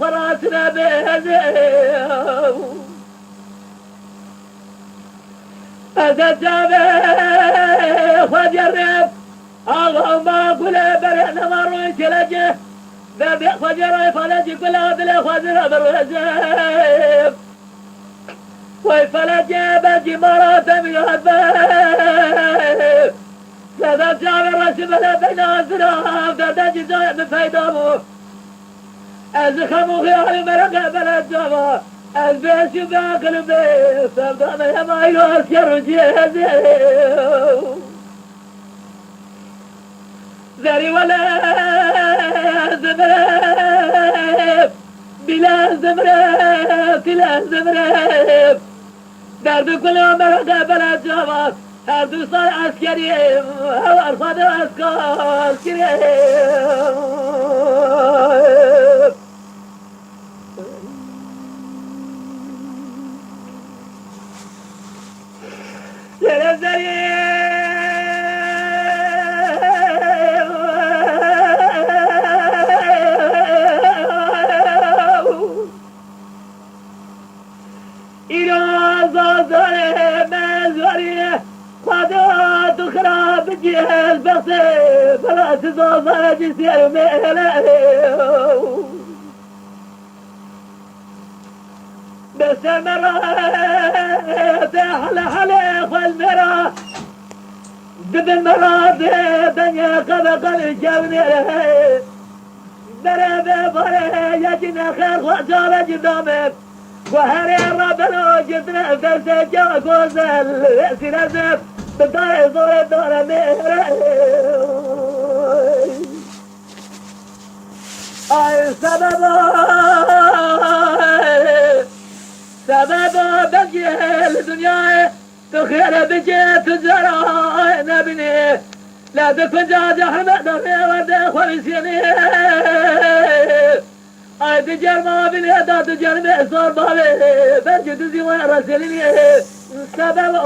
فراسنا بهزيو أزجاب فجرب اللهم قل برهن مروي تلجه ذبح فجر فلج كل هذا فجر برهزيب ويفلج بجي مرات من هذا زجاب الرسم بين أزراف دجي زايد بفيدامه أزخمو خيال مرقة بلد جوا البيش باقل بيش سبدان يا مايلو أسكر جيزي ذري ولا زمرب بلا زمرب بلا زمرب درد كل مرقة بلد جوا هردو صار عسكري هو أرفض عسكري جهل بصير فلا تزوج جسير مهلا بس مرات أحلى حليف المرا دب المرات دنيا قبق الجوني درب بري يجنا خير وجال جدامك وهري ربنا جدنا درس جو غزل سنزف بدار زور دار مهرا اي سبب بجهل الدنيا تخير بجي تجرى نبني لا تفجع جحمد في ورد خمسيني اي تجر ما باليدا تجر بأسار بابي بجد زي وين رسلني سبب